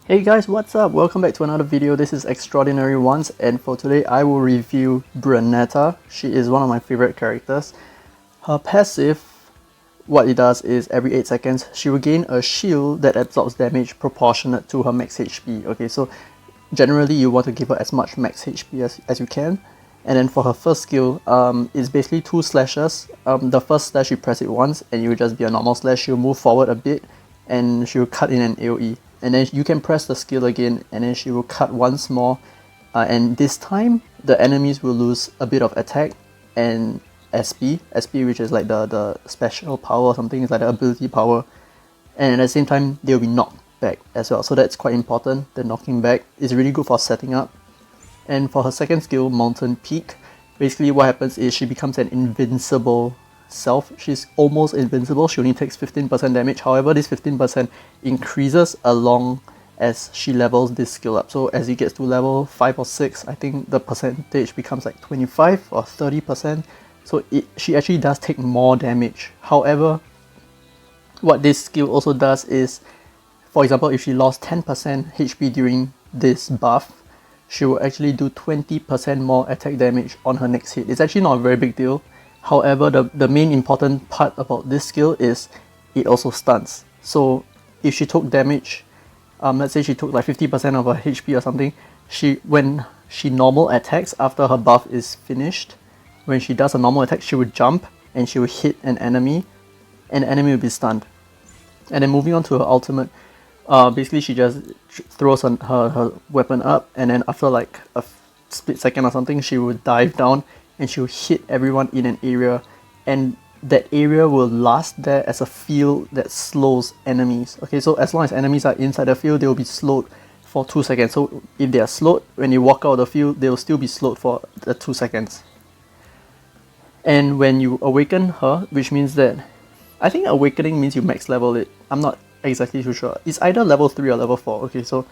Hey guys, what's up? Welcome back to another video. This is Extraordinary Ones, and for today I will review Brenetta. She is one of my favorite characters. Her passive, what it does is every 8 seconds she will gain a shield that absorbs damage proportionate to her max HP. Okay, so generally you want to give her as much max HP as you can. And then for her first skill, it's basically 2 slashes. The first slash you press it once and it will just be a normal slash. She'll move forward a bit and she'll cut in an AoE. And then you can press the skill again and then she will cut once more. And this time, the enemies will lose a bit of attack and SP, which is like the special power or something, it's like the ability power. And at the same time, they'll be knocked back as well. So that's quite important, the knocking back is really good for setting up. And for her second skill, Mountain Peak, basically what happens is she becomes an invincible self. She's almost invincible, she only takes 15% damage. However, this 15% increases along as she levels this skill up. So as it gets to level 5 or 6, I think the percentage becomes like 25 or 30%. So she actually does take more damage. However, what this skill also does is, for example, if she lost 10% HP during this buff, she will actually do 20% more attack damage on her next hit. It's actually not a very big deal. However, the main important part about this skill is it also stuns. So if she took damage, let's say she took like 50% of her HP or something, when she normal attacks after her buff is finished, when she does a normal attack, she would jump and she will hit an enemy and the enemy will be stunned. And then moving on to her ultimate, basically she just throws her weapon up and then after like a split second or something, she will dive down and she will hit everyone in an area, and that area will last there as a field that slows enemies. Okay, so as long as enemies are inside the field, they will be slowed for 2 seconds. So if they are slowed, when you walk out of the field, they will still be slowed for the 2 seconds. And when you awaken her, which means that, I think awakening means you max level it. I'm not exactly too sure. It's either level 3 or level 4. Okay, so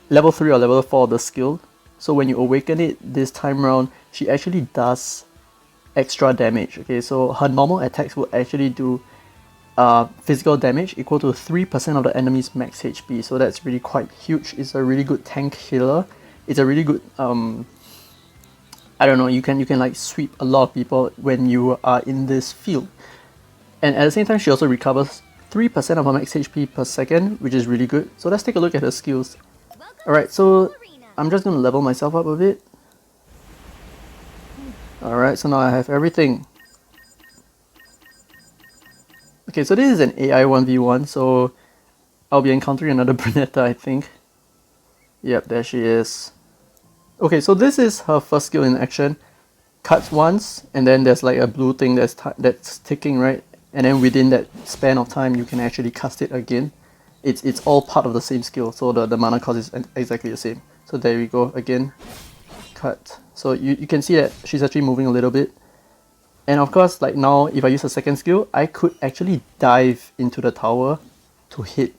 level 3 or level 4 of the skill. So when you awaken it this time around, she actually does extra damage. Okay, so her normal attacks will actually do physical damage equal to 3% of the enemy's max HP. So that's really quite huge. It's a really good tank healer. It's a really good I don't know, you can like sweep a lot of people when you are in this field. And at the same time, she also recovers 3% of her max HP per second, which is really good. So let's take a look at her skills. Alright, so I'm just going to level myself up a bit. Alright, so now I have everything. Okay, so this is an AI 1v1, so I'll be encountering another Brenetta, I think. Yep, there she is. Okay, so this is her first skill in action. Cuts once, and then there's like a blue thing that's ticking, right? And then within that span of time, you can actually cast it again. It's all part of the same skill, so the mana cost is exactly the same. So there we go, again, cut. So you can see that she's actually moving a little bit. And of course, like now, if I use a second skill, I could actually dive into the tower to hit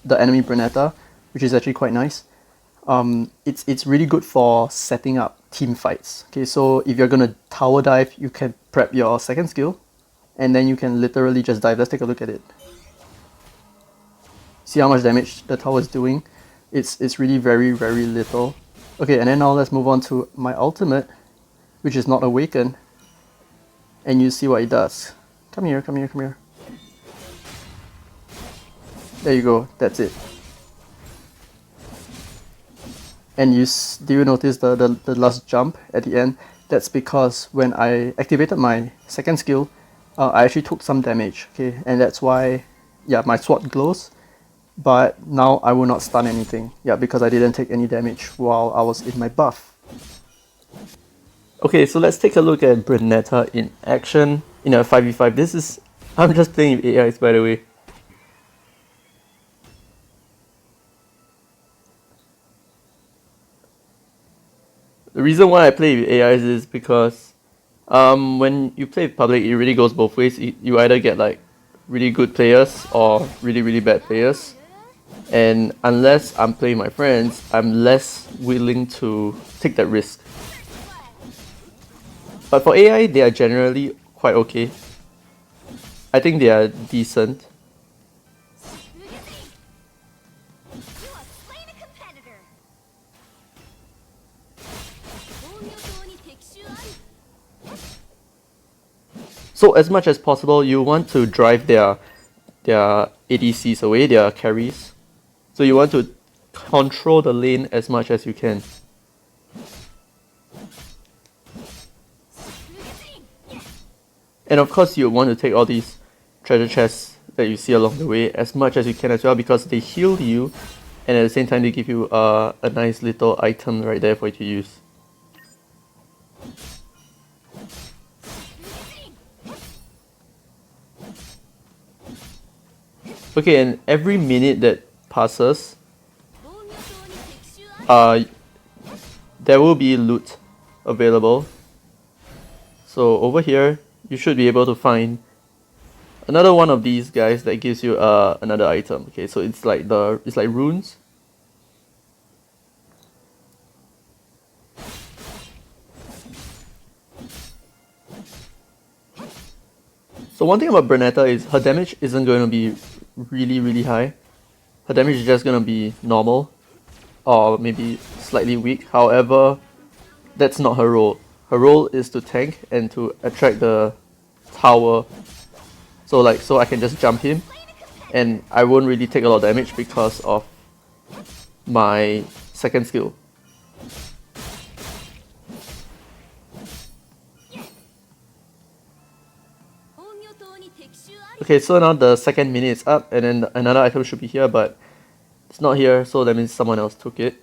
the enemy Brenetta, which is actually quite nice. It's really good for setting up team fights. Okay, so if you're gonna tower dive, you can prep your second skill, and then you can literally just dive. Let's take a look at it. See how much damage the tower is doing? It's really very, very little. Okay, and then now let's move on to my ultimate, which is not awakened. And you see what it does. Come here, come here, come here. There you go, that's it. And do you notice the last jump at the end? That's because when I activated my second skill, I actually took some damage, okay? And that's why, yeah, my sword glows. But now I will not stun anything, yeah, because I didn't take any damage while I was in my buff. Okay, so let's take a look at Brenetta in action in a 5v5. I'm just playing with AIs, by the way. The reason why I play with AIs is because when you play with public, it really goes both ways. You either get like really good players or really, really bad players. And unless I'm playing my friends, I'm less willing to take that risk. But for AI, they are generally quite okay. I think they are decent. So as much as possible, you want to drive their ADCs away, their carries. So you want to control the lane as much as you can. And of course you want to take all these treasure chests that you see along the way as much as you can as well, because they heal you and at the same time they give you a nice little item right there for you to use. Okay, and every minute that passes, there will be loot available. So over here, you should be able to find another one of these guys that gives you another item. Okay, so it's like runes. So one thing about Brenetta is her damage isn't going to be really high. Her damage is just going to be normal or maybe slightly weak. However, that's not her role. Her role is to tank and to attract the tower. So I can just jump him and I won't really take a lot of damage because of my second skill. Okay, so now the second minute is up and then another item should be here, but it's not here, so that means someone else took it.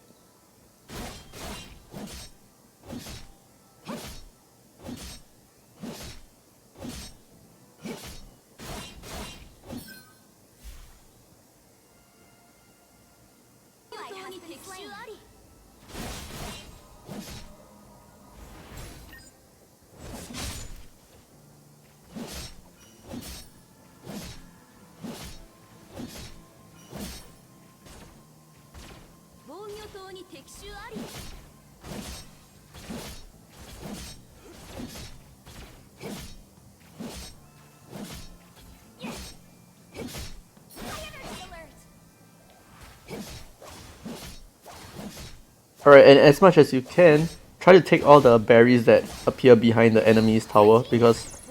Alright, and as much as you can, try to take all the berries that appear behind the enemy's tower, because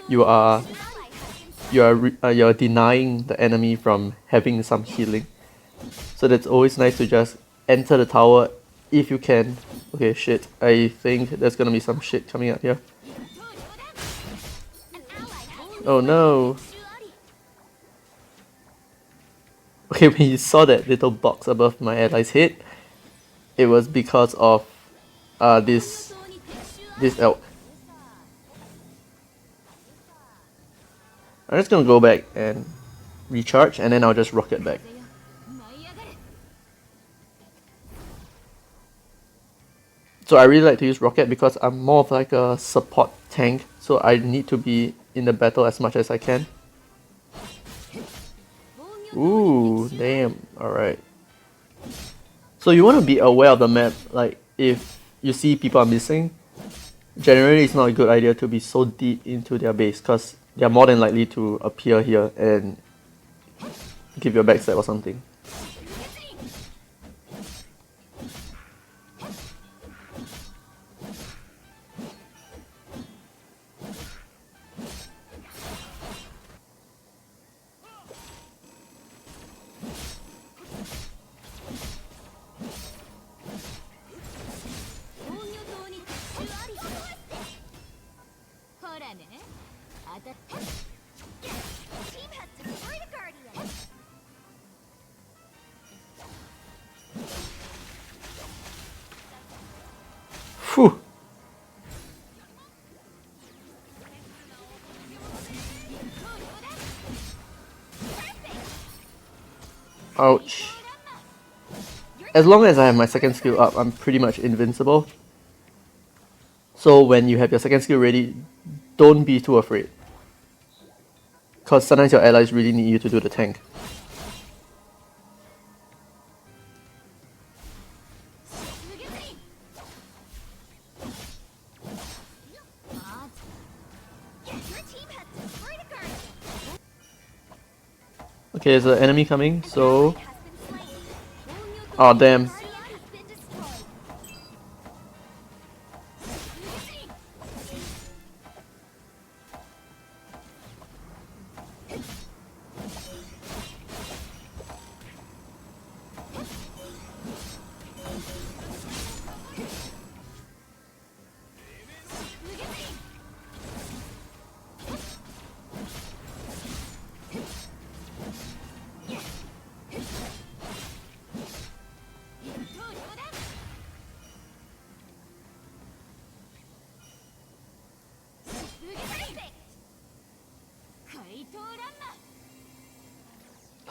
you're denying the enemy from having some healing. So that's always nice to just enter the tower if you can. Okay, shit. I think there's gonna be some shit coming out here. Oh no. Okay, when you saw that little box above my ally's head, it was because of this elk. I'm just gonna go back and recharge and then I'll just rocket back. So I really like to use rocket because I'm more of like a support tank, so I need to be in the battle as much as I can. Ooh, damn, alright. So you want to be aware of the map, like if you see people are missing, generally it's not a good idea to be so deep into their base, because they are more than likely to appear here and give you a backstab or something. Phew. Ouch. As long as I have my second skill up, I'm pretty much invincible. So when you have your second skill ready, don't be too afraid, because sometimes your allies really need you to do the tank. Okay, there's an enemy coming, so... Oh damn,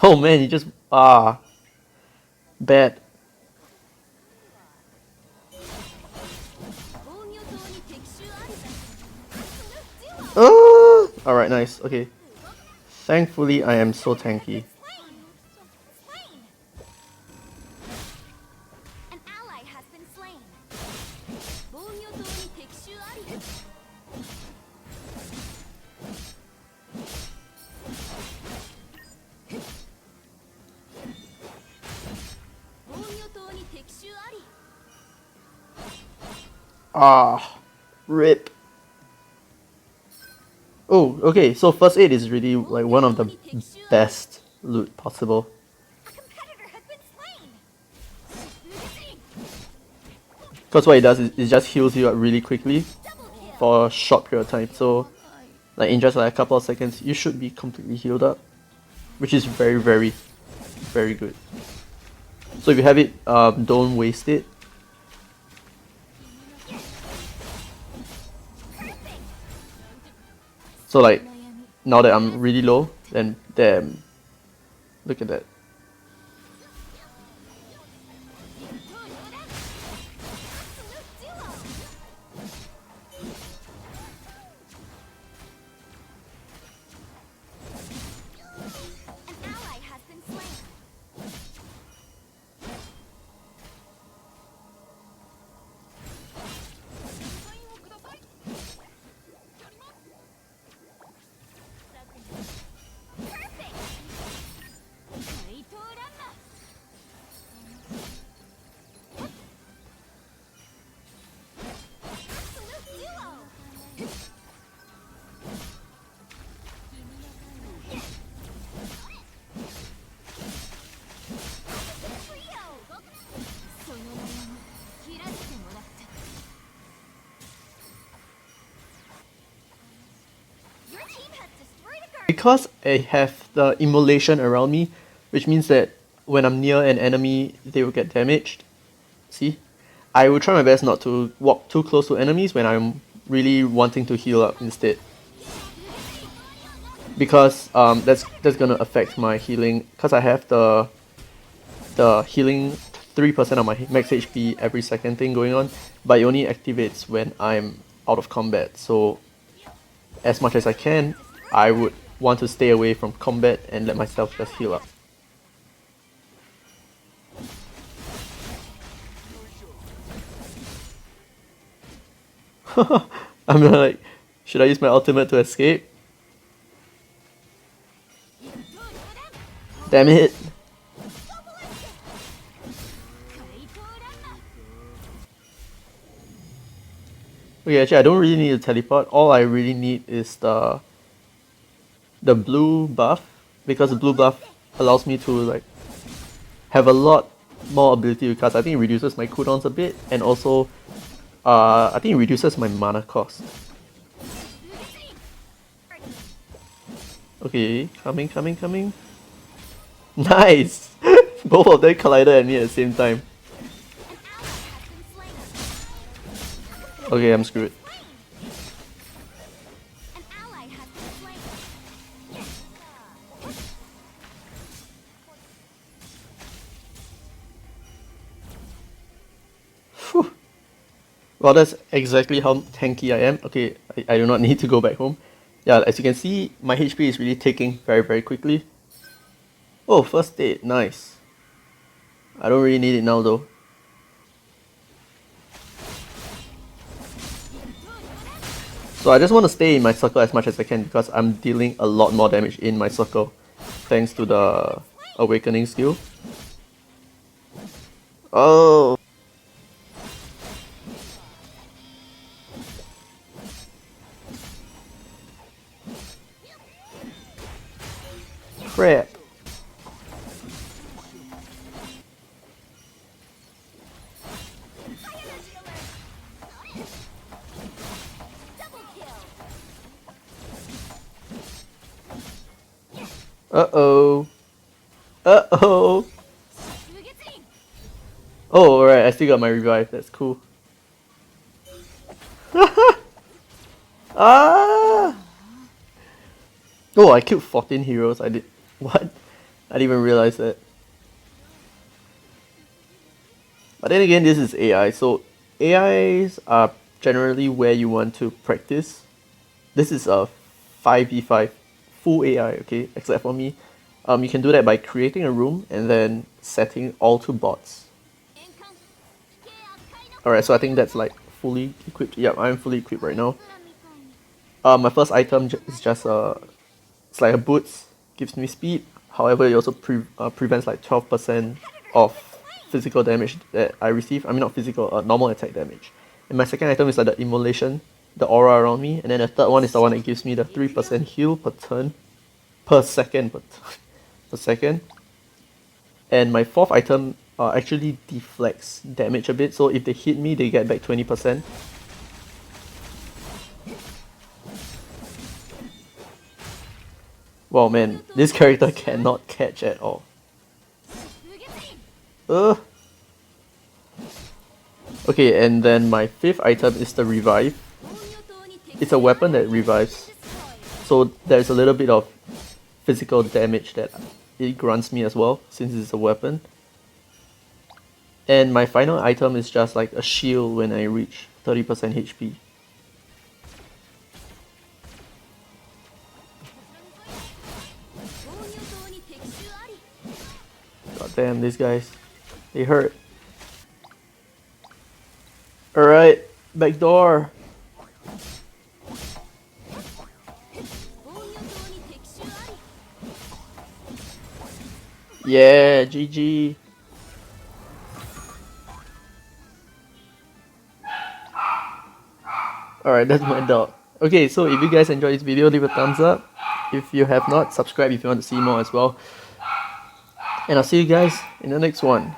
Oh man, you just bad. Alright, nice. Okay. Thankfully, I am so tanky. Ah, rip. Oh, okay, so first aid is really like one of the best loot possible. Because what it does is it just heals you up really quickly for a short period of time. So like in just like a couple of seconds, you should be completely healed up, which is very, very, very good. So if you have it, don't waste it. So like now that I'm really low, then damn, look at that. Because I have the immolation around me, which means that when I'm near an enemy, they will get damaged. See? I will try my best not to walk too close to enemies when I'm really wanting to heal up instead. Because that's gonna affect my healing, because I have the healing 3% of my max HP every second thing going on, but it only activates when I'm out of combat. So as much as I can, I would want to stay away from combat and let myself just heal up. I'm like, should I use my ultimate to escape? Damn it! Okay, actually I don't really need a teleport. All I really need is the blue buff, because the blue buff allows me to like have a lot more ability, because I think it reduces my cooldowns a bit, and also I think it reduces my mana cost. Okay, coming. Nice! Both of them collided at me at the same time. Okay, I'm screwed. Whew. Well, that's exactly how tanky I am. Okay, I do not need to go back home. Yeah, as you can see, my HP is really taking very quickly. Oh, first aid, nice. I don't really need it now though. So I just want to stay in my circle as much as I can, because I'm dealing a lot more damage in my circle thanks to the awakening skill. Oh. Crap. Uh-oh. Uh-oh. Oh, alright, I still got my revive. That's cool. Ah! Oh, I killed 14 heroes. I did... What? I didn't even realize that. But then again, this is AI, so AIs are generally where you want to practice. This is a 5v5 full AI, okay, except for me. You can do that by creating a room and then setting all to bots. Alright, so I think that's like fully equipped. Yep, I'm fully equipped right now. My first item is just it's like a boots, gives me speed. However, it also prevents like 12% of physical damage that I receive. I mean not physical, normal attack damage. And my second item is like the immolation, the aura around me. And then the third one is the one that gives me the 3% heal per turn, per second, per second. And my fourth item actually deflects damage a bit. So if they hit me, they get back 20%. Wow, man, this character cannot catch at all. Okay, and then my fifth item is the revive. It's a weapon that revives, so there's a little bit of physical damage that it grants me as well, since it's a weapon. And my final item is just like a shield when I reach 30% HP. God damn, these guys, they hurt. Alright, back door. Yeah, GG. Alright, that's my dog. Okay, so if you guys enjoyed this video, leave a thumbs up. If you have not, subscribe if you want to see more as well. And I'll see you guys in the next one.